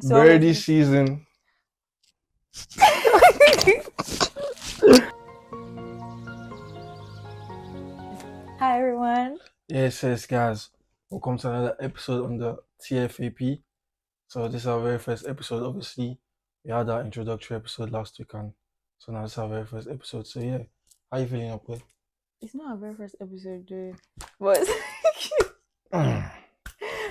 So Birdie season. Hi everyone. Yes, guys. Welcome to another episode on the TFAP. So this is our very first episode. Obviously, we had our introductory episode last week, and so now this is our very first episode. So yeah, how you feeling up with? It's not our very first episode, Jay. But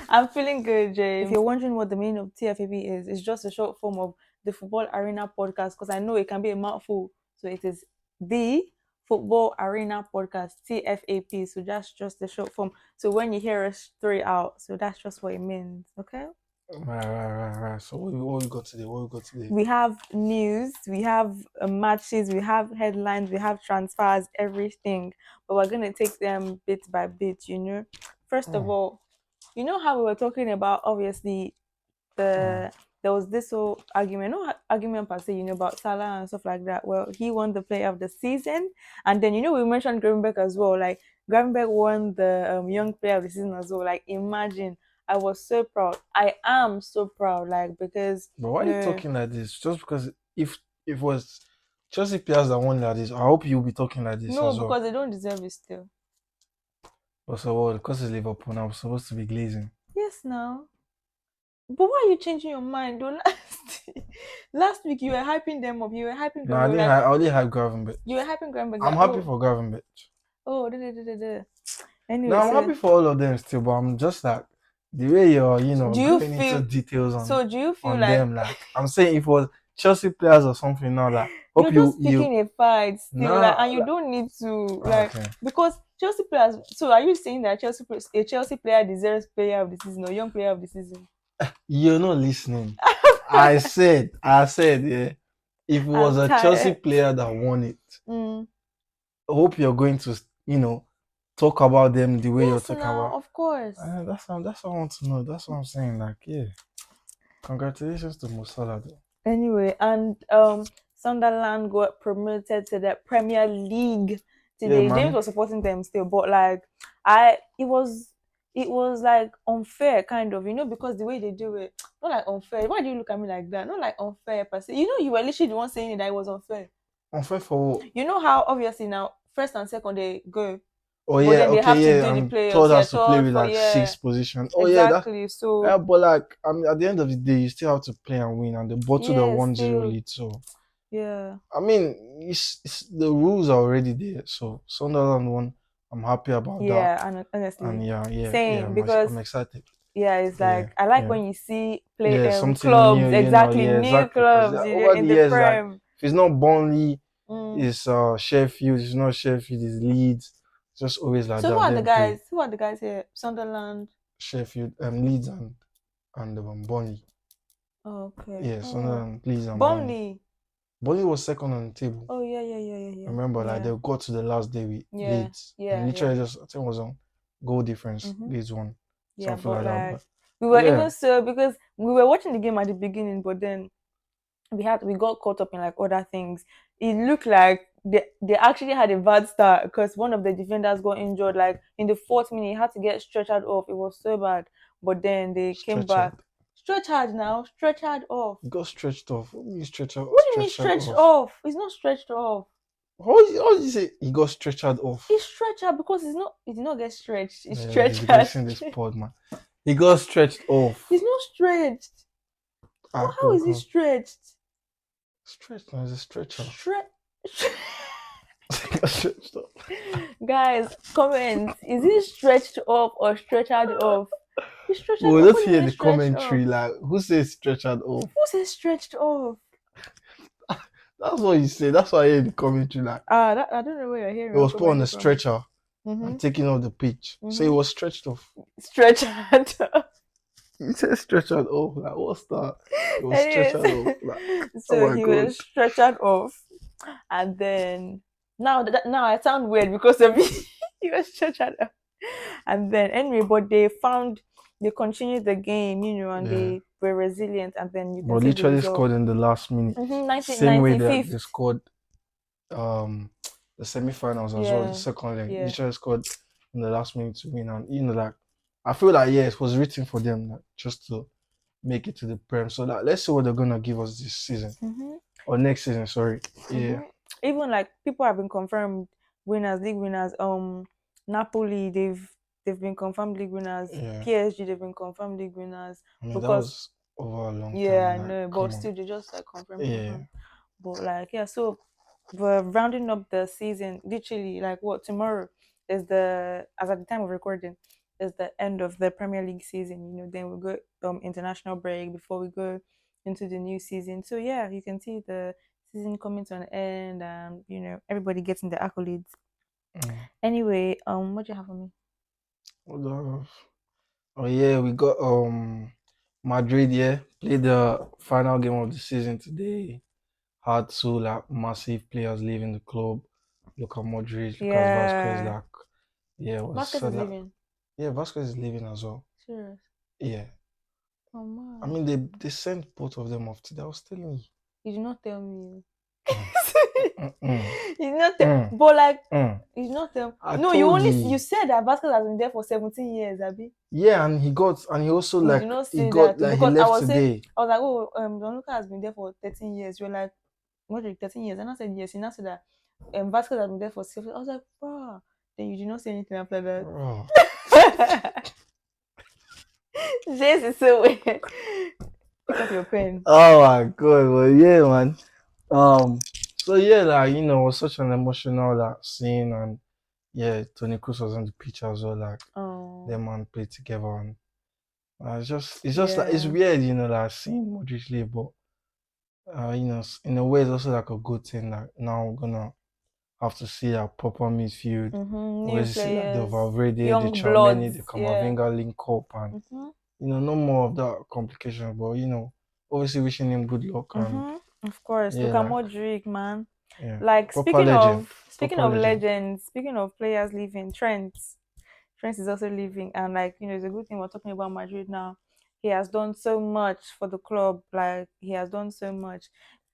I'm feeling good, Jay. If you're wondering what the meaning of TFAP is, it's just a short form of the Football Arena Podcast because I know it can be a mouthful. So it is the Football Arena Podcast, TFAP. So that's just the short form. So when you hear us throw it out, so that's just what it means, okay? Right. So what we got today? We have news, we have matches, we have headlines, we have transfers, everything. But we're going to take them bit by bit, First of all, you know how we were talking about, obviously, there was this whole argument, no argument per se, about Salah and stuff like that. Well, he won the player of the season. And then, we mentioned Gravenberg as well. Like, Gravenberg won the young player of the season as well. Like, imagine. I was so proud. I am so proud, like, because But why are you talking like this? Just because if it was Chelsea players that won like this, I hope you'll be talking like this no, as well. because they don't deserve it still. But so what? Because it's Liverpool now, we're supposed to be glazing. Yes, now. But why are you changing your mind? Though last week you were hyping them up. You were hyping No, I Gravenberg. didn't. I only have Gravenberch. You were hyping Gravenberg. I'm happy for Gravenberch. Oh, anyway. No, I'm happy for all of them still, but I'm just like the way you're, Do you going feel into details on so? Do you feel on like them. Like I'm saying, if it was Chelsea players or something now, like you're hope just you picking a fight still, nah, like, and you don't need to, like, okay. because Chelsea players. So, are you saying that a Chelsea player deserves player of the season or young player of the season? You're not listening. I said, yeah. If it was a Chelsea player that won it, I hope you're going to, talk about them the way you're talking about. Of course. That's what I want to know. That's what I'm saying. Like, yeah. Congratulations to Mo Salah, though. Anyway, and Sunderland got promoted to the Premier League today. Yeah, James was supporting them still, but like it was like unfair, kind of, because the way they do it, not like unfair. Why do you look at me like that? Not like unfair per se. You were literally the one saying it that it was unfair. Unfair for what? You know how obviously now first and second they go. Oh yeah, they have to do the and playoffs. third has to play third with for, like 6 positions. Oh exactly. yeah, So yeah, but like at the end of the day, you still have to play and win, and they bottled a 1-0 lead. So yeah, I mean, it's the rules are already there. So Sunderland won. I'm happy about that. Yeah, and honestly, And same, because I'm excited. yeah, it's like I like when you see something clubs, new, exactly, new exactly. clubs Over in the the years, like Prem. if it's not Burnley, it's Sheffield. It's not Sheffield, it's Leeds. It's just always like So that. who are the guys? Who are the guys here? Sunderland, Sheffield, Leeds, and Burnley. Oh, okay. Yeah, Sunderland, Leeds, and Burnley. Burnley was second on the table. Oh yeah. I remember, like they got to the last day with Leeds. Yeah, literally just I think it was on goal difference. Leeds won. Yeah, Something like that. But we were even so, because we were watching the game at the beginning, but then we got caught up in like other things. It looked like they actually had a bad start because one of the defenders got injured. Like in the 4th minute, he had to get stretchered off. It was so bad. But then they came back. Stretchered off. He got stretched off. What do you mean stretched off? What do you mean stretched off? It's not stretched off. How did you say he got stretched off? It's stretched because it did not get stretched. It's stretched. This pod, man. He got stretched off. It's not stretched. How is it stretched? Stretched, man. It's a stretcher. Stretched off. Guys, comment. Is it stretched off or stretched off? It's stretched off. Well, let's hear the commentary. Like, who says stretched off? Who says stretched off? That's what you say. That's why I hear the commentary. Like, I don't know where you're hearing. It was put on a stretcher and taken off the pitch. So it was stretched off. Stretched off. You said stretched off. Like, what's that? It was stretched off. Like, so he was stretched off, and then now I sound weird because of it. He was stretched off, and then anyway, but they continued the game, and they were resilient, and then you can see literally scored in the last minute. Same way that they scored the semi-finals as well, the second leg. Literally scored in the last minute to win, and like I feel like it was written for them, like, just to make it to the Prem. So that let's see what they're gonna give us this season Mm-hmm. or next season. Sorry. Yeah. Mm-hmm. Even like people have been confirmed winners, league winners. Napoli, they've been confirmed league winners. Yeah. PSG, they've been confirmed league winners. I mean that Because was over a long time. yeah, I Like, know, but come on. still they just like confirm, Yeah. confirm. But like yeah, so we're rounding up the season. Literally, like what tomorrow is the as at the time of recording is the end of the Premier League season. Then we go international break before we go into the new season. So yeah, you can see the season coming to an end, and everybody getting the accolades. Mm. Anyway, what do you have for me? What Oh yeah, we got Madrid. Yeah, played the final game of the season today. Had two like massive players leaving the club. Luka Modric, Lucas Vasquez. Yeah, Like, yeah, it was Vasquez sad. is Like, leaving. yeah, Vasquez is leaving as well. Serious. Yeah, Oh I man, mean they sent both of them off today. I was telling you. you did not tell me. Mm, mm, mm, You did not tell, mm, but like mm. you did not tell. I No, you told only you. you said that Vasquez has been there for 17 years, Abi. Yeah, and he also You did like not he say got that like he because I left was saying today. I was like, oh, Don Luca has been there for 13 years. You're like, what, like 13 years? And I said yes. And I said that Vasquez has been there for 7. I was like, wow. Then you did not say anything after Bro. that. James is so weird. Pick up your pen. Oh my god, well yeah man. So yeah, like it was such an emotional like scene and yeah, Tony Cruz was on the pitch as well, like Oh, them man played together and it's just like it's yeah. weird, like seeing Modric leave, but in a way it's also like a good thing. Like now we're gonna have to see a proper midfield. New Always see like the players, Valverde, the young Tchouameni, bloods. the Yeah. Camavinga link up and Mm-hmm. no more of that complication. But obviously wishing him good luck and Of course. yeah, Look at like Modric, man. yeah, Like proper speaking legend, of speaking proper of legend. legends, speaking of players leaving, Trent is also leaving, and like it's a good thing we're talking about Madrid now. He has done so much for the club. Like he has done so much.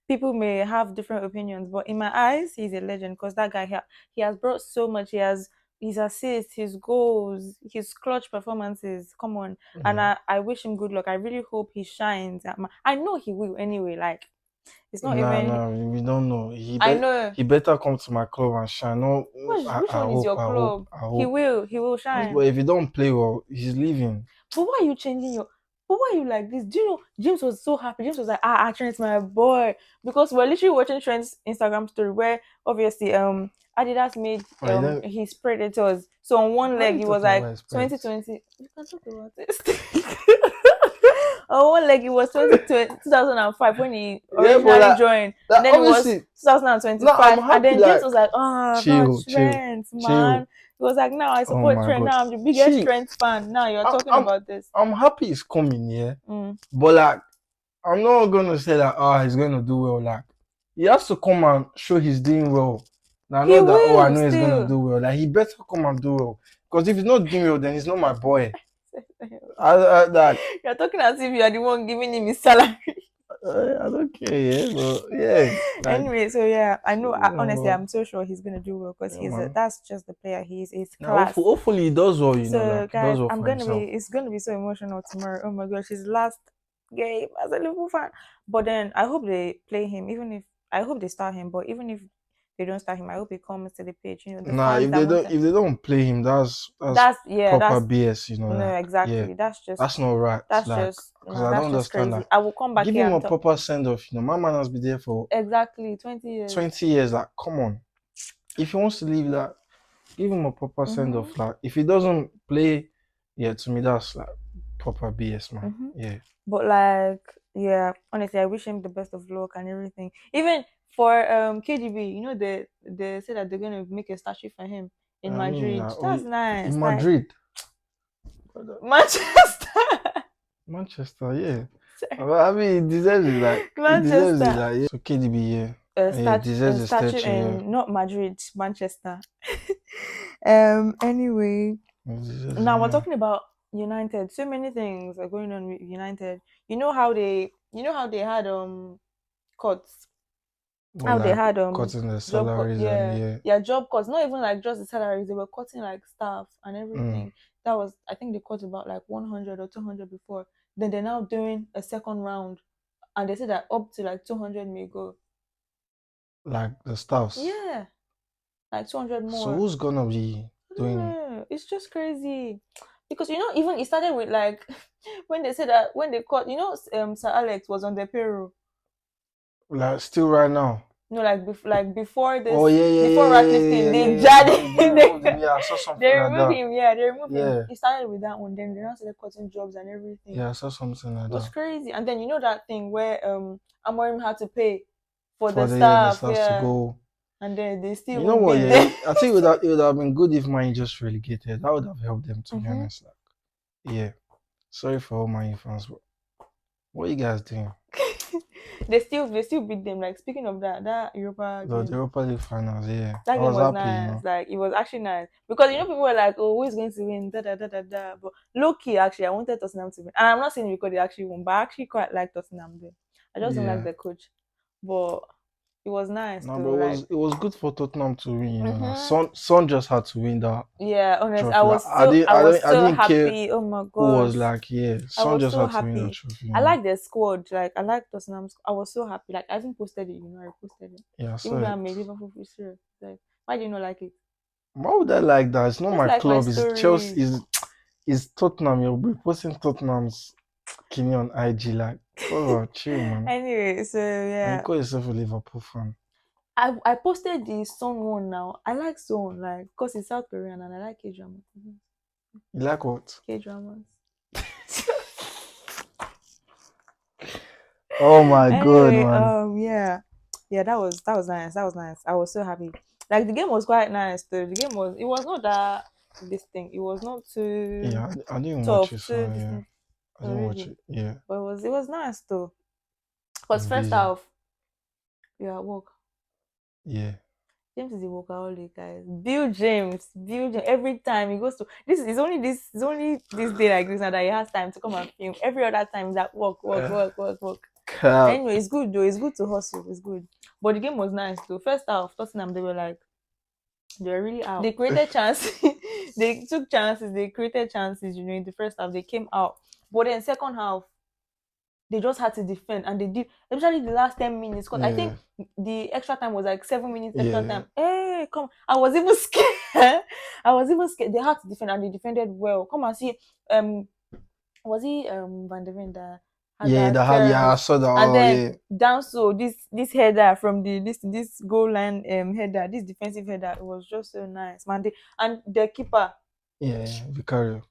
People may have different opinions, but in my eyes, he's a legend because that guy he has brought so much. He has his assists, his goals, his clutch performances. Come on, and Yeah. I wish him good luck. I really hope he shines. I know he will anyway. Like it's not Nah, even. nah, we don't know. He I bet know he better come to my club and shine. No, which I one is hope, your I hope, club. I He hope. will. He will But shine. if he don't play well, he's leaving. But why are you changing your? But why are you like this? Do you know James was so happy? James was like, Trent's my boy, because we're literally watching Trent's Instagram story where obviously Adidas made Why then? his predators. So on one How are leg you he was talking like about his parents? 2020. You can talk about this. On one leg it was 2005 when he Yeah, but originally like joined, that and then it was obviously. No, 2025, I'm and happy. then James Like was like, not chill, chill, Trent, man. chill. He was like, now I Oh support my Trent. god. Now I'm the biggest See, Trent fan. Now you're I'm talking I'm about this. I'm happy he's coming. Yeah, Mm. but like I'm not gonna say that he's gonna do well. Like he has to come and show he's doing well. Now He not that I will know he's gonna still. do well. Like he better come and do well. Because if he's not doing well, then he's not my boy. Like You're talking as if you are the one giving him his salary. I don't care, yeah, but yeah, like Anyway, so yeah, I know. Honestly, well, I'm so sure he's gonna do well because yeah, man. that's just the player he is. He's Now class. hopefully he does well, So like he guys, does well for himself. it's gonna be so emotional tomorrow. Oh my gosh, his last game as a Liverpool fan. But then I hope they play him, even if I hope they start him. But even if they don't start him, I hope he comes to the pitch. The Nah, fans that want to. if they don't play him, that's That's yeah, proper that's BS, no, like yeah, exactly. that's not right. Like, because I That's don't just understand crazy. that. I will come back Give here him and a talk proper send off. My man has been there for exactly 20 years. 20 years. Like, come on. If he wants to leave, that give him a proper send Mm-hmm. off. Like, if he doesn't play, yeah, to me that's like proper BS, man. Mm-hmm. Yeah. But like, yeah, honestly, I wish him the best of luck and everything. Even for KDB, they say that they're gonna make a statue for him in I mean, Madrid. That's nice. in Like Madrid, Manchester, Manchester, yeah. sorry, I mean, he deserves it, Manchester. like, yeah. So KDB, yeah, yeah, A deserves a statue statue, yeah. in not Madrid, Manchester. Anyway, He deserves it, now we're yeah. talking about United. So many things are going on with United. You know how they had cuts, Or how they like had cutting the job cut, salaries and yeah, yeah. yeah, job cuts, not even like just the salaries, they were cutting like staff and Mm. everything. That was, I think they cut about like 100 or 200 before. Then they're now doing a second round, and they said that up to like 200 may go. Like the staffs. Yeah, like 200 So more. who's gonna be I don't doing it? know. It's just crazy. Because even it started with like when they said that when they caught, Sir Alex was on the payroll. Like still right now? Like before Oh this, yeah, yeah, before yeah, rat yeah, yeah, lifting, yeah, they yeah, yeah. jarred They him. removed him. Yeah, I saw They something like removed that. him. Yeah, they removed him. Yeah, He started with that one. Then they now started cutting jobs and everything. yeah, I saw something like It was that. crazy. And then that thing where Amorim had to pay for the For the staff. staffs to Yeah, go. and then they still You know even what? been Yeah, there. I think it would have been good if mine just relegated. That would have helped them, to be Hmm. honest. Like, yeah. Sorry for all my fans, but what are you guys doing? They still beat them. Like speaking of that Europa The game. Europa League finals, yeah. That I game was was happy, nice. Like it was actually nice because people were like, "Oh, who is going to win?" Da da da da da. But low key, actually, I wanted Tottenham to win, and I'm not saying it because they actually won, but I actually quite like Tottenham. There, I just don't like Yeah. the coach, but it was nice No, but though. Like, it was good for Tottenham to win. Like hmm, Son just had to win that yeah, honest, trophy. Like I was I so didn't care happy. Oh my who was gosh, like, yeah, I Son was just so had to win that happy. I trophy. like the squad. Like I like Tottenham. I was so happy. Like I even posted it. I posted it. Yeah, I Even saw though I it. made Liverpool fixture. Like, why do you not like it? Why would I like that? It's not Just my like my club. It's Chelsea. story. Is Tottenham. You'll be posting Tottenham's Kenny on IG. Like, bro, chill, man. Anyway, so And you yeah, call yourself a Liverpool fan. I posted the Son one now. I like Son like because it's South Korean and I like K dramas. You like what? K dramas. Oh my god, Anyway, man. yeah, that was nice. That was nice. I was so happy. Like the game was quite nice though. It was not that this thing. It was not too Yeah, I didn't watch tough. it, so Too this yeah, thing. I Oh didn't watch really? it. Yeah, But it was nice though. Cause I'm first busy. half, yeah, work. Yeah, James is a workaholic, guys. Bill James. Every time he goes to it's only this day like this now that he has time to come and film. Every other time is at work, work, work, work, work. cap. Anyway, it's good though. It's good to hustle. It's good. But the game was nice though. First half, Tottenham they were really out. They created chances. They took chances. They created chances. In the first half they came out. But then second half they just had to defend and they did, especially the last 10 minutes because I Yeah, think the extra time was like 7 minutes extra yeah, time. Hey, come, I was even scared. I was even scared. They had to defend and they defended well. Come and see, um was he Van de Ven that had yeah. that Yeah, I clearance, saw that. and Oh then yeah, down, so this header from this goal line header, this defensive header, it was just so nice, man. And the keeper, yeah, Vicario.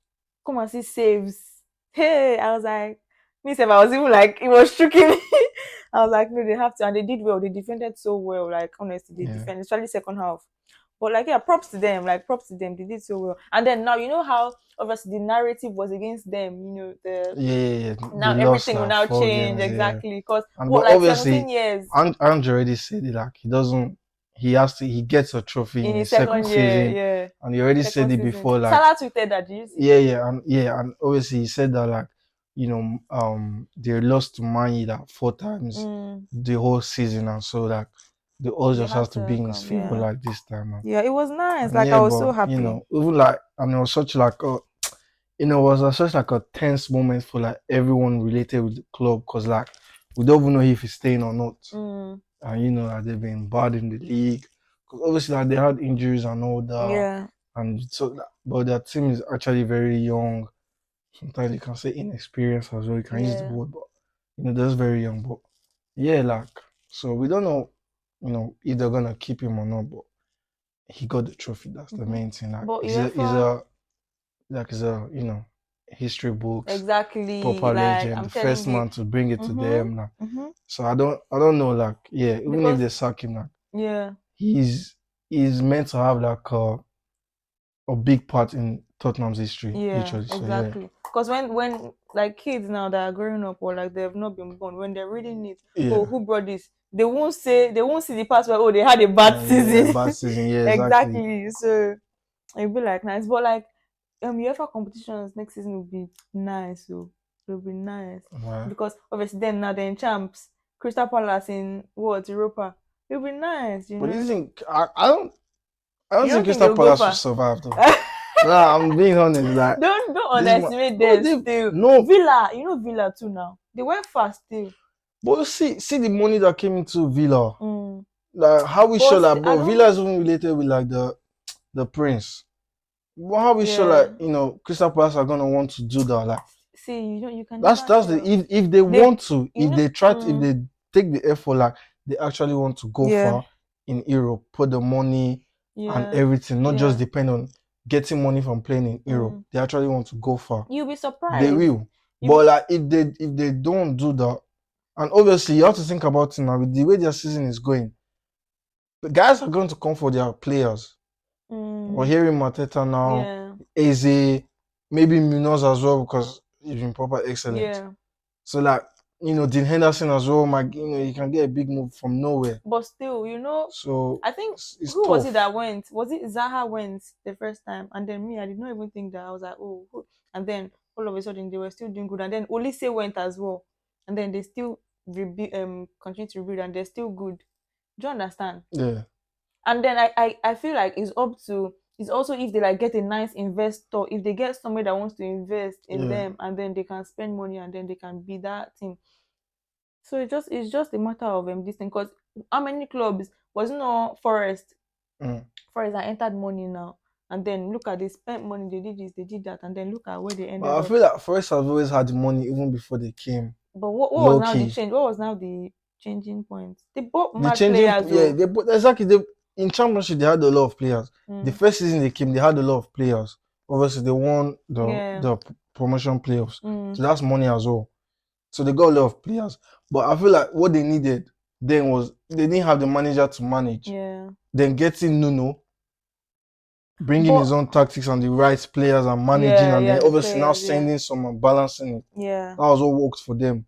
come and see saves. Hey, I was like, me self, I was even like, it was shooking me. I was like, no, they have to, and they did well. They defended so well. Like honestly, they Yeah, defended, especially second half. But like, yeah, props to them. Like props to them. They did so well. And then now you know how obviously the narrative was against them. The yeah, yeah, yeah. They now lost everything will like now four change games. Yeah, exactly because and but what like 17 obviously, years Andrew already said it. Like he doesn't. He has to. He gets a trophy in in his his second second year, season, yeah, and he already said second it season. before. Like Salah tweeted that. Did you see? yeah, and obviously he said that like they lost to Man U like four times Mm, the whole season, and so like the odds they just has had to be to in his come, favor yeah. like this time, man. Yeah, it was nice. And Like I yeah, was but so happy. even like and it was such like it was such like a tense moment for like everyone related with the club because like we don't even know if he's staying or not, Mm, and like they've been bad in the league because obviously like they had injuries and all that, yeah, and so but their team is actually very young. Sometimes you can say inexperienced as well. You can use the yeah. word, but they're just very young. But yeah, like so we don't know, if they're gonna keep him or not. But he got the trophy. That's the Hmm. main thing. Like But he's UEFA, a like he's a history books exactly. proper Like legend, I'm the telling first you. man to bring it to them. Like, Mm-hmm. Mm-hmm. so I don't know. Like yeah, even if Because they sack him, like yeah, he's meant to have like a big part in Tottenham's history, yeah, literally. So yeah, exactly. Because when like kids now that are growing up or like they have not been born, when they're reading it, oh, yeah. who brought this? They won't see the past where oh they had a bad Yeah, season. bad season. Yeah, exactly. Exactly. So it'd be like nice. But like UEFA competitions next season will be nice, so it'll be nice. Wow. Because obviously then now they're in champs. Crystal Palace in what Europa. It'll be nice, you But do you know. think I don't You think don't think Crystal they'll go Palace will far? survive though. Nah, I'm being honest. Like Don't this man, underestimate bro, them they still. no, Villa, you know Villa too now. They went fast still. but see the money that came into Villa. Mm. Like how we sure But like, I bro, Villa don't. is even related with like the Prince. But how we sure like Yeah. Crystal Palace are gonna want to do that? Like See, you can that's never that's the tell. if they They, want to, you know. if they take the effort, like they actually want to go Yeah. far in Europe, put the money and Yeah. everything, not just Yeah. depend on getting money from playing in Europe. Mm. They actually want to go far. You'll be They surprised. will. You be. But like if they don't do that, and obviously you have to think about it now with the way their season is going, the guys are going to come for their players. We're Mm. hearing Mateta now, Yeah. Eze, maybe Munoz as well because he's been proper excellent. Yeah. So like, Dean Henderson as well, you can get a big move from nowhere. But still, So I think it's who was it tough. that went? Was it Zaha went the first time? And then me, I did not even think that. I was like, oh, who? And then all of a sudden they were still doing good. And then Olise went as well. And then they still continue to rebuild and they're still good. Do you understand? Yeah. And then I feel like it's also if they like get a nice investor, if they get somebody that wants to invest in Yeah. them and then they can spend money and then they can be that thing. So it's just a matter of this thing because how many clubs was it not Forest? Mm. Forest that entered money now, and then look at they spent money, they did this, they did that, and then look at where they ended But I up. feel like Forest have always had the money even before they came. But what was Low now the key. change? What was now the changing point? They bought The mad changing, players, yeah, oh. they but exactly in championship they had a lot of players. The Mm, first season they came, they had a lot of players. Obviously, they won yeah. the promotion playoffs, Mm, so that's money as well. So they got a lot of players. But I feel like what they needed then was they didn't have the manager to manage. yeah. Then getting Nuno, bringing But his own tactics and the right players and managing, yeah, and yeah, then the obviously now players, yeah, sending some and balancing it. yeah. That was what worked for them.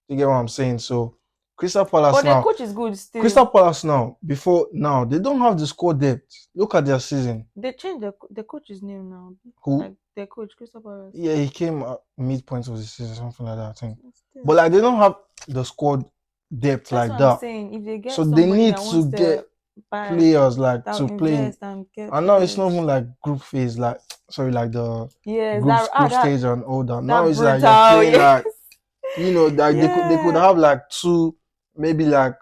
You get what I'm saying? So Crystal Palace But the now, coach is good Crystal still. Palace now, before now, they don't have the squad depth. Look at their season. They changed the coach's name now. Who? Like the coach, Crystal Palace. Yeah, he came at midpoint of the season, something like that, I think. But Still. like they don't have the squad depth That's like what I'm that. saying. If they So get they somebody need that to wants get to buy, players like that will to play in. invest and get And now it's not even players. like group phase, like sorry, like the Yes, group stage and all that. Now that it's like you're brutal. playing Yes. like like they could Yeah. have like two, maybe like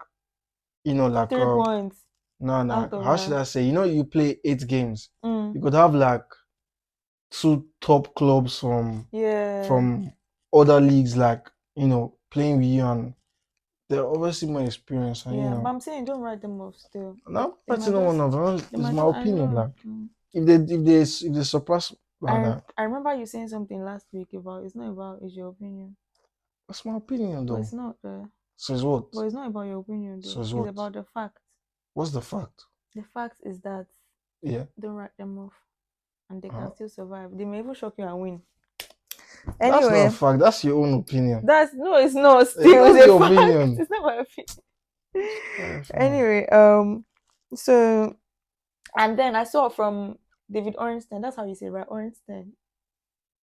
like 3 points no, no, out of how should I say? You play 8 games. mm, You could have like two top clubs from yeah. from other leagues, like playing with you, and they're obviously more experienced, and Yeah. But I'm saying don't write them off still. and I'm They fighting might no one just of they it's might my just I opinion. know. Like if they surpass like that, I remember you saying something last week about it's not about it's your opinion. that's my opinion But though. it's not So it's what? but it's not about your opinion So though. it's It's what? about the fact. What's the fact? The fact is that Yeah. don't write them off. And they Uh, can still survive. They may even shock you and win. that's not a Anyway, fact. That's your own opinion. that's no, it's not Yeah, still that's it's a your fact. opinion. It's not my opinion. Fine. Anyway, so and then I saw from David Ornstein, that's how you say it, right? Ornstein.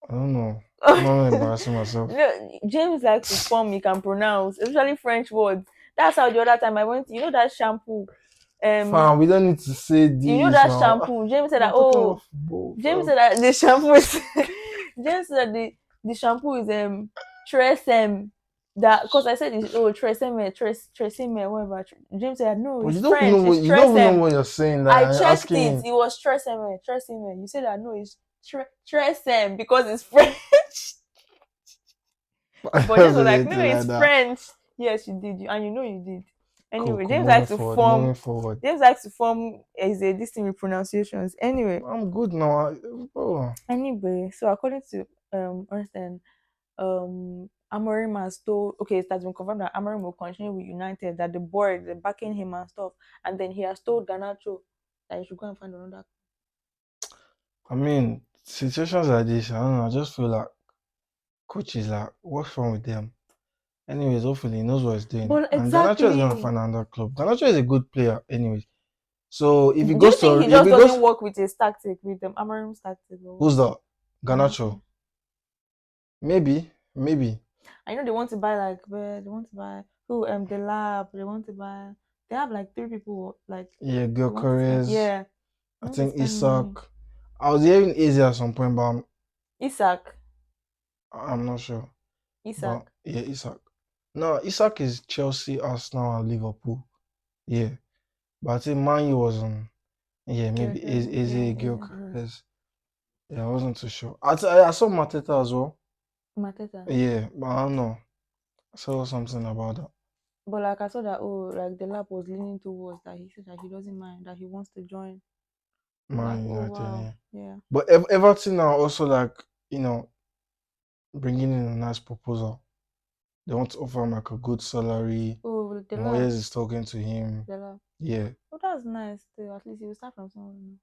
I don't know. I'm not embarrassing myself. No, James likes to form he can pronounce, especially French words. That's how the other time I went, that shampoo. Um Fine, we don't need to say this that now. shampoo. James said We're that talking about oh football, James fam. said that the shampoo is James said that the shampoo is Tresem. That because I said it's Tresemme, whatever. James said no, But it's French, it's you don't even know Tresem. what you're saying. Like, I and you're checked asking it, me. it was Tresemme. You said that no, it's Tresem because it's French. But James That's was like, no, anything it's like that. French. Yes, you did, and you know you did. Cool, Anyway, cool. James Moving likes to forward, moving form. forward. James likes to form as a this thing with pronunciations. I'm good now. Oh, Anyway, so according to Ornstein, Amorim has told okay, it has been confirmed that Amorim will continue with United, that the board they're backing him and stuff, and then he has told Ganacho that he should go and find another. I mean, situations like this, I don't know. I just feel like coaches, like, what's wrong with them? Anyways, hopefully he knows what he's doing. But And Ganacho is gonna exactly, find another club. Ganacho is a good player, anyways. So do you think he if just he goes, doesn't work with his tactic with them Amorim's tactic or what? who's that? Ganacho. Ganacho. Maybe. I know they want to buy they want to buy who the lab they want to buy. They have like three people like Yeah, they want to spend. Gyökeres. Yeah, they I want to think spend money. Isak. I was hearing easy at some point, but Isaac. I'm not sure. But Isaac. yeah, Isaac. No, Isaac is Chelsea, Arsenal, and Liverpool. Yeah, but I think Man U was on. Yeah, maybe is Yeah, a easy. Gyökeres. Yeah, I wasn't too sure. I saw Mateta as well. Mateta. Yeah, but I don't know. I saw something about that. But like I saw that like the lab was leaning towards that he said that he doesn't mind that he wants to join. I was like, Man oh United, wow, yeah. yeah. But Everton are also like, you know, bringing in a nice proposal. They want to offer him like a good salary. Oh the lab, Moyes is talking to him. the lab. Yeah. Oh that's nice too. At least he will start from somewhere.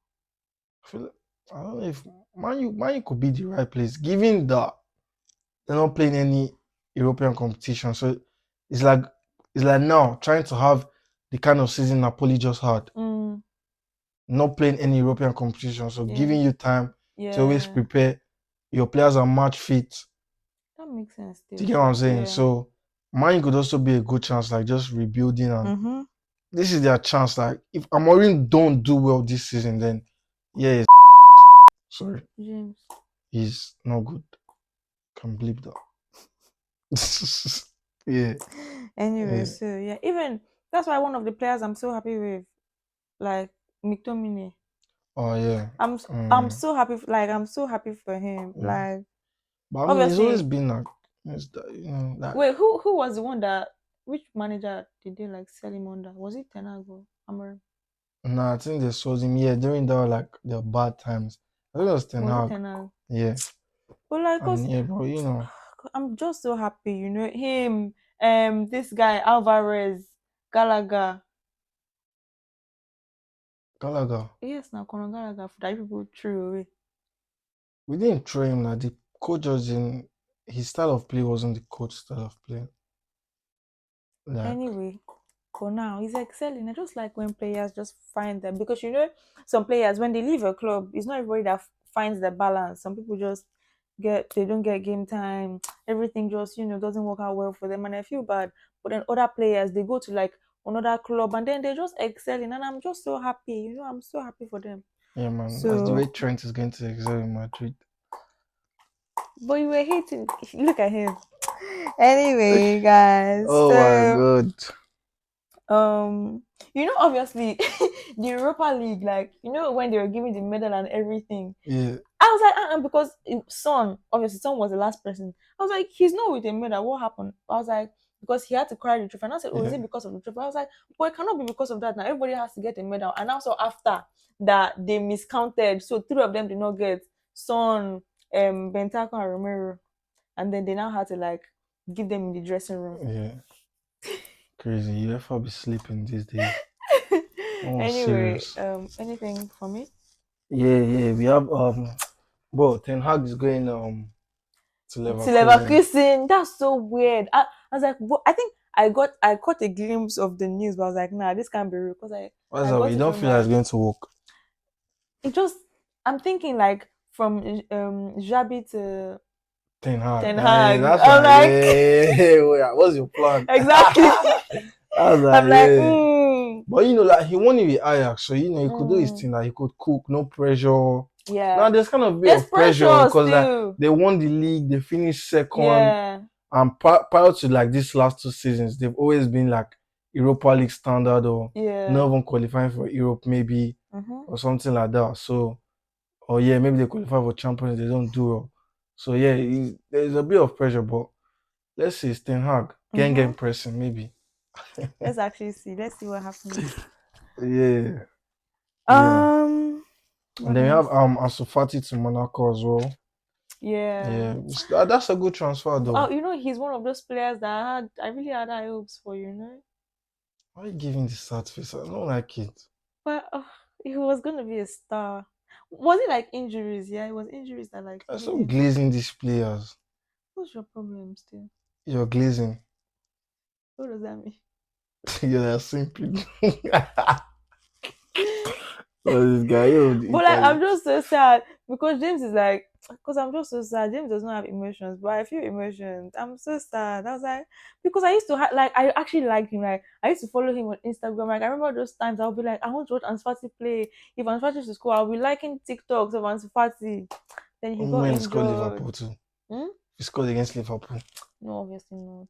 I feel like, I don't know if Man U could be the right place, given that they're not playing any European competition. So it's like it's like now trying to have the kind of season Napoli just had, not playing any European competition. So Yeah, giving you time to always yeah. prepare. Your players are match fit. That makes sense Do too, you get what I'm sure. saying? Yeah. So mine could also be a good chance, like just rebuilding, and Mm-hmm. this is their chance. Like if Amorim don't do well this season, then yeah, sorry, James. he's not good. Can bleep that. Yeah, Anyway, yeah. so yeah, even that's why one of the players I'm so happy with, like McTominay. Oh yeah. I'm Mm, so happy like I'm so happy for him. yeah. Like But I mean, it's always obviously been like, it's that. wait, who was the one that which manager did they like sell him under? Was it Tenago? Amor? Nah, I think they sold him. Yeah, during the bad times. I think it was Ten Was it Hag. Tenago? Yeah, But like cause and yeah, but I'm just so happy, him, this guy Alvarez, Gallagher. Gallagher. Yes, now Conor Gallagher that people threw away. We didn't throw him. Like the coach was in his style of play wasn't the coach style of play. Like Anyway, for now, he's excelling. I just like when players just find them because some players when they leave a club, it's not everybody that finds the balance. Some people just they don't get game time. Everything just doesn't work out well for them, and I feel bad. But then other players they go to like another club and then they just excelling, and I'm just so happy. I'm so happy for them. yeah, man. That's the So, way Trent is going to excel in Madrid. but you were hating. Look at him. Anyway, guys. Oh my So god. obviously the Europa League, like when they were giving the medal and everything, Yeah, I was like, because Son, obviously Son was the last person. I was like, he's not with a medal. What happened? I was like, because he had to carry the trophy. And I said, oh, is yeah, it because of the trophy? I was like, but it cannot be because of that. Now everybody has to get a medal. And also after that, they miscounted, so three of them did not get Son, Bentaco, and Romero, and then they now had to like give them in the dressing room. yeah. Crazy. You ever be sleeping these days? Oh, Anyway, serious. anything for me? Yeah, yeah. We have bro, Ten Hag is going to To Leverkusen. Leverkusen. That's so weird. I was like, what? I think I caught a glimpse of the news, but I was like, nah, this can't be real because What's I that? got You it don't from feel like my. it's going to work? It just I'm thinking like from Jabi to Ten Hag. Ten Yeah, Hag. that's I'm like, like yeah. What's your plan? exactly. That's like, I'm like yeah. But like he won it with Ajax, so he could do his mm, thing. Like he could cook, no pressure. yeah. Now there's kind of a bit There's of pressure pressure because like still. they won the league, they finished second, Yeah, and prior to like these last 2 seasons, they've always been like Europa League standard or not yeah. even qualifying for Europe maybe Mm-hmm. or something like that. So or yeah, maybe they qualify for Champions, they don't do well. So yeah, there's a bit of pressure, but let's see, it's Ten Hag, Mm-hmm. gang pressing maybe. Let's actually see. Let's see what happens. Yeah, yeah. Um, And what then we have else? Ansu Fati to Monaco as well. Yeah. Yeah, that's a good transfer Oh, though. he's one of those players that I really had high hopes for. Why are you giving the sad face? I don't like it. But he was gonna be a star. Was it like injuries? Yeah, it was injuries that like I made stop him. glazing these players. What's your problem still? You're glazing. What does that mean? You're simply. So this guy, you know, But like, I'm Italy. just so sad because James is like, because I'm just so sad. James does not have emotions, but I feel emotions. I'm so sad. I was like, because I used to like, I actually liked him. Like, I used to follow him on Instagram. Like, I remember those times I'll be like, I want to watch Ansfati play. If Ansfati is to school, I'll be liking TikToks of Ansfati. Then he got When he scored injured. Liverpool too. Hmm? He scored against Liverpool. No, obviously not.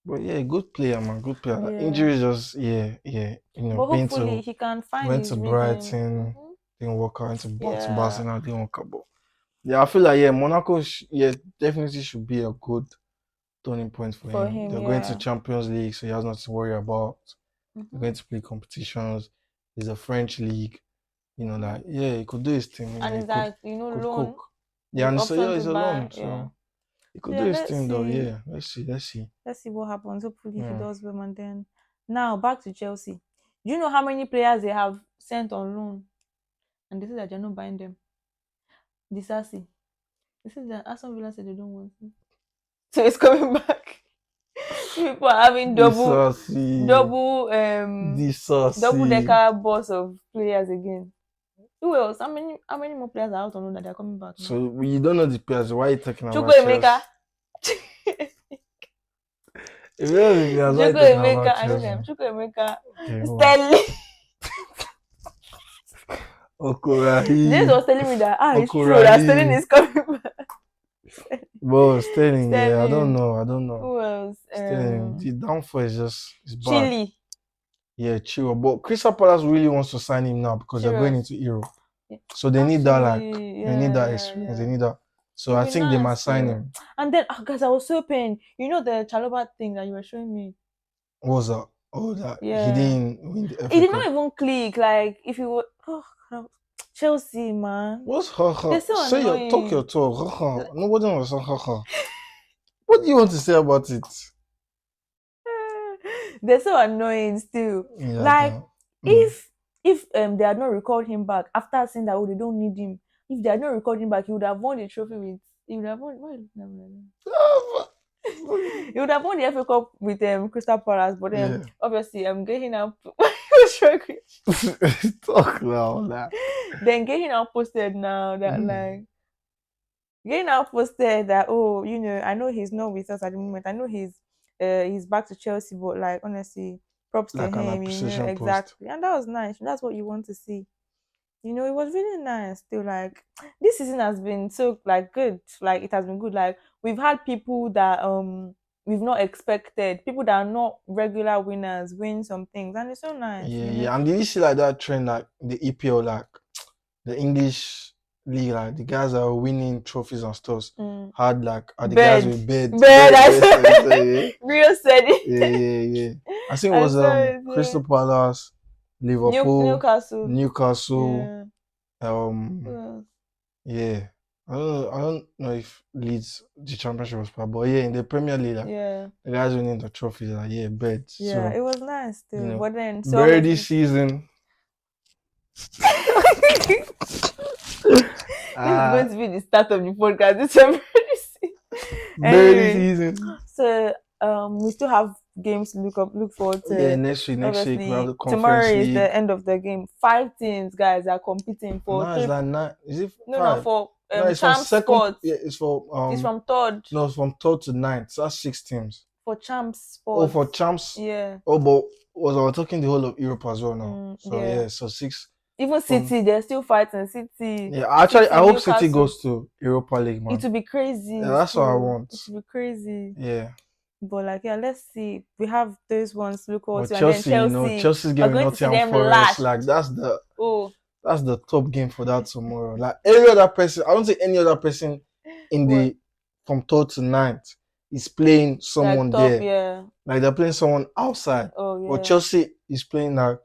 But yeah, good player, man. Good player. Like, Yeah, injuries just yeah. You know, but hopefully he can find went his to rhythm. Brighton, didn't work out. Went to Yeah, Barcelona, didn't work out. But yeah, I feel like Monaco, yeah, definitely should be a good turning point for for him. him. They're going to Yeah. Champions League, so he has nothing to worry about. They're Hmm. going to play competitions. There's a French league. You know, Hmm. like yeah, he could do his thing. You know, And he it's like, could cook. loan, Yeah, the and so yeah, option to he's buy. alone, Yeah. so he So could do yeah, his let's thing though. see. Yeah, let's see. Let's see what happens. Hopefully he Yeah. does well. And then now back to Chelsea. Do you know how many players they have sent on loan? And they say that they're not buying them. Disasi. They said that Aston Villa said they don't want him. So it's coming back. People are having The saucy, double the double saucy. decker boss of players again. Who else? How many more players are out on loan that they're coming back now? So you don't know the players. Why are you talking Chuko about Emeka. Chelsea? If you know the players, why are you Chuko talking Emeka. about I know Chelsea? them. Chuko Emeka. Okay, who else? Sterling. James Okurahi, was telling me that it's true that Sterling Okurahi. is coming back. But Sterling, yeah, I don't Sterling. know. I don't know. Who else? Sterling, the downfall is just it's bad. Chile. Yeah, Chiro. But Crystal Palace really wants to sign him now because they're going Chirios. into Europe. Yeah. So they need that Actually, they need that yeah, experience. They yeah. need that. So It'll I be think they might nice sign too. him. And then, guys, I was so pained. You know the Chaloba thing that you were showing me. What was that? Oh, that he Yeah. didn't win the It FA did not Cup. even click. Like, if you were, oh, God. Chelsea, man. What's haha? They're so Say your talk your annoying. talk. Haha. Nobody wants to say haha. What do you want to say about it? They're so annoying still. Yeah, Like, that. Mm. if they had not recalled him back after saying that, oh, they don't need him. If they had not recalled him back, he would have won the trophy with. He would have won. Why are you looking at me like that? Ah, He would have won the FA Cup with Crystal Palace, but yeah. obviously getting now struggling. Talk now, that. Then getting now posted now that Mm. like getting now posted that, oh, I know he's not with us at the moment. I know he's back to Chelsea, but like honestly, props to Like an him, appreciation post. exactly. And that was nice. That's what you want to see. It was really nice. Still, like, this season has been so like good. Like, it has been good. Like, we've had people that we've not expected, people that are not regular winners win some things, and it's so nice. Yeah. And did you see like that trend like the EPL, like the English league, like the guys that are winning trophies and stuff Mm. had like are the guys Bed, with bed, bed. bed, I yes, yes, said, yeah. real said Yeah, it. yeah, yeah. I think it I was saw it. Yeah. Crystal Palace, Liverpool, Newcastle. Newcastle, Yeah. Who um else? yeah. I don't know if Leeds the championship was part, but yeah, in the Premier League, like, Yeah. the guys winning the trophies are beds. Yeah. So, It was nice you too. know, But then, so Birdie obviously, season. this is going Ah, to be the start of the podcast. This is Birdie anyway. season. So we still have games to look forward Yeah, to. next week we have Obviously, the Conference tomorrow is League. the end of the game. 5 teams, guys, are competing for Now it's three. like nine. Is it No, five? for No, it's from champ second. spots. Yeah, it's for It's from third No, it's from third to ninth. So that's 6 teams. for champ Oh, spots. for champs. Yeah. Oh, but was I talking the whole of Europe as well now? So Yeah. yeah, so six Even from City, they're still fighting. City, yeah. Actually, I hope City Newcastle. goes to Europa League, It man. will be Yeah, crazy that's what I still. want. It will be crazy. Yeah. But like, yeah, let's see. We have those ones to look forward But to, and then Chelsea, Chelsea. Chelsea's We're game with going to see Nottingham them Forest. lash. Like Oh, that's the top game for that tomorrow. Like any other person, I don't think any other person in what? the from third to ninth is playing Like someone top, there. yeah. Like they're playing someone outside. Oh But yeah. Chelsea is playing like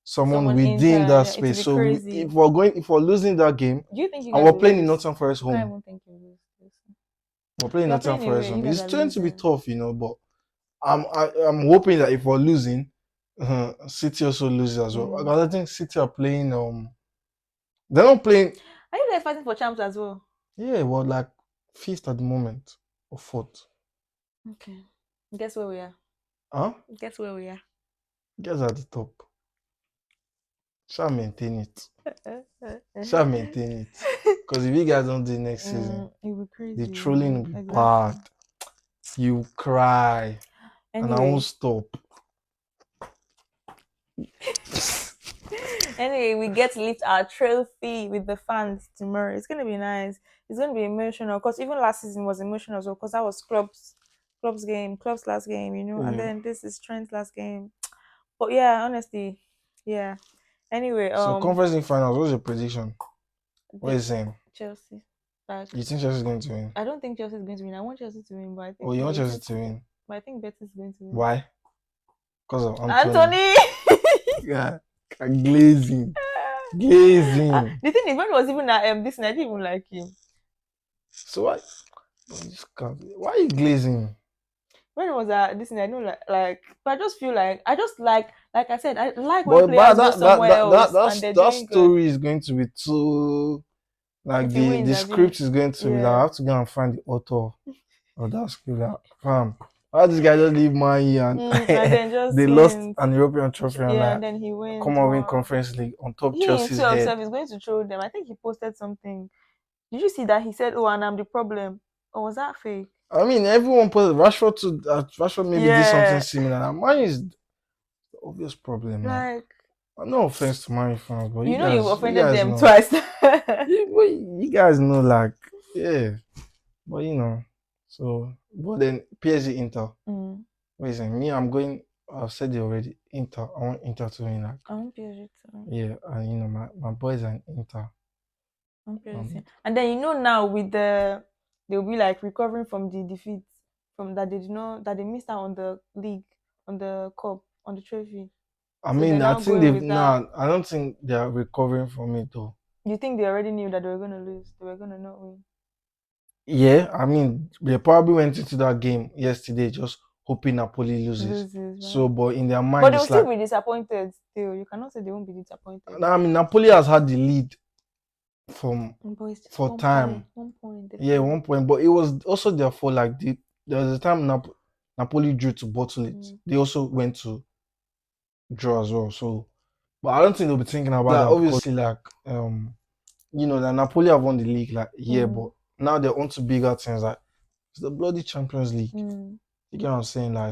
someone Someone within that inside. Yeah, it will space. be So crazy. if we're losing that game Do you think you and guys we're will playing in lose? Nottingham Forest I can't home, even think you lose. we're playing We are Nottingham playing Forest away. home. You guys It's are going to be losing. tough, but I'm hoping that if we're losing, City also loses as well. Mm. Because I think City are playing they're not playing. Are you guys fighting for champs as well? Yeah, well, like fifth at the moment or fourth. Okay. Guess where we are? Huh? Guess where we are? Guess at the top. Shall maintain it. Shall maintain it. Because if you guys don't do it next season, It will be the crazy. trolling will be Exactly. bad. You cry, and I won't Anyway, stop. anyway, we get to lift our trophy with the fans tomorrow. It's gonna be nice. It's gonna be emotional because even last season was emotional as well because that was club's last game, and Yeah. then this is Trent's last game. But yeah, honestly, yeah. Anyway, So conference league finals, what's your prediction? What the is saying? Chelsea. Like, You think Chelsea is going to win? I don't think Chelsea is going to win. I want Chelsea to win, but I Oh, think you want Chelsea Betis. to win? But I think Betis is going to win. Why? Because of Anthony. Anthony. Yeah, glazing, glazing. The thing is, when he was even at this, I didn't even like him. So why? You just can't. Why are you glazing? When it was at this, I don't like, but I just feel like I said, I like when But players go that that somewhere that that else and that's, they're that doing good. story is going to be too like If he the wins, the I mean, script is going to be like I yeah, have to go and find the author of that script. Like, fam, why this guy just leave my and and then just they lost wins, an European trophy and yeah, like and then he wins come and win one. Conference League on top He Chelsea's himself head. self is going to throw them. I think he posted something. Did you see that he said, "Oh, and I'm the problem," or was that fake? I mean, everyone put Rashford to Rashford maybe did something Yeah, similar. Now, mine is the obvious problem now. like No offense to Man U fans, but you you offended guys them know, twice. you guys know, like, yeah, but so, but then PSG Inter, Mm. what is it? Me, I'm going, I've said it already, Inter, I want Inter to win, like, I want PSG to. yeah, and my boys are in Inter, I want PSG um, to. And then now with they'll be like recovering from the defeat from that they did not that they missed out on the league, on the cup, on the trophy. I So they're mean, I now think going they've, with that. nah, I don't think they're recovering from it though. You think they already knew that they were gonna lose? They were gonna not win. Yeah, I mean, they probably went into that game yesterday just hoping Napoli loses. Loses, So, right? but in their But mind, they will it's still like, be disappointed. Still, you cannot say they won't be disappointed. I mean, Napoli has had the lead from But it's just for one time. point, 1 point Yeah, difference. 1 point, but it was also their fault. Like there was a time Napoli drew to bottle it. Mm. They also went to draw as well. So, but I don't think they'll be thinking about that. Obviously, like that Napoli have won the league like yeah, but Mm. now they're on to bigger things. Like it's the bloody Champions League. Mm. You get what I'm saying? Like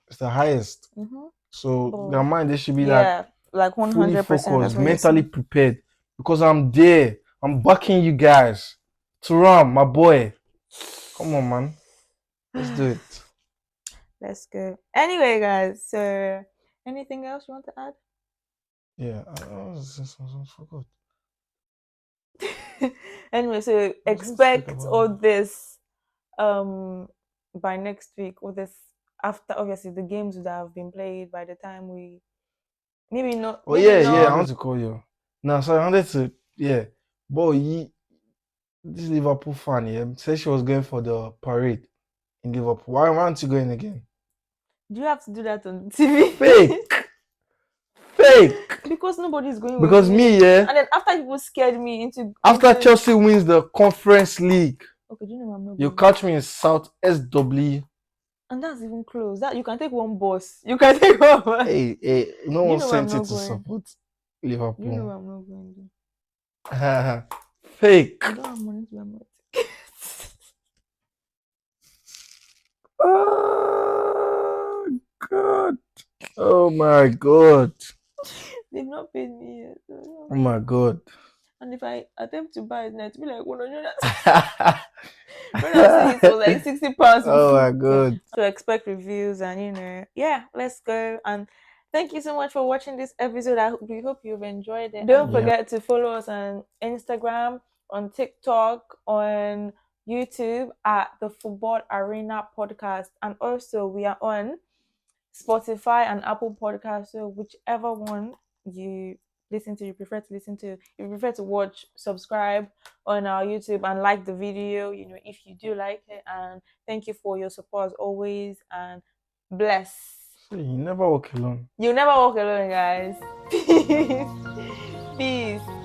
it's the highest. Mm-hmm. So their But mind they should be like yeah, like fully 100%. That's focused, what you're mentally saying. prepared because I'm there. I'm backing you guys. Turam, my boy. Come on, man. Let's do it. Let's go. Anyway, guys. So, anything else you want to add? Yeah, I forgot. Anyway, so I was going to speak expect about all that. this by next week. All this after obviously the games that have been played by the time we maybe not Oh maybe yeah, I not wanted to call you. No, sorry, I wanted to Boy, this Liverpool fan, said she was going for the parade in Liverpool. Why aren't you going again? do you have to do that on TV? Fake, fake. Because nobody is going with Because me. me, yeah, And then after people scared me after into Chelsea wins the Conference League, okay, do you know I'm not you going? catch me in South SW. And that's even close. That you can take one bus. You can take one bus. Hey, no Do you one know where I'm sent you not to going? support Do you know Liverpool. where I'm not going? Fake. I don't have money to buy my tickets. Oh God. Oh my God. They've not paid me yet. Oh my God. And if I attempt to buy it now, it's be like 100. When I see it was like £60 Oh before. my God. So expect reviews and yeah, let's go. And thank you so much for watching this episode. We hope you've enjoyed it. Don't Yeah. forget to follow us on Instagram, on TikTok, on YouTube at the Football Arena Podcast. And also we are on Spotify and Apple Podcasts. So whichever one you prefer to listen to, if you prefer to watch, subscribe on our YouTube and like the video, if you do like it. And thank you for your support as always, and bless. See, you never walk alone. You never walk alone, guys. Peace. Peace.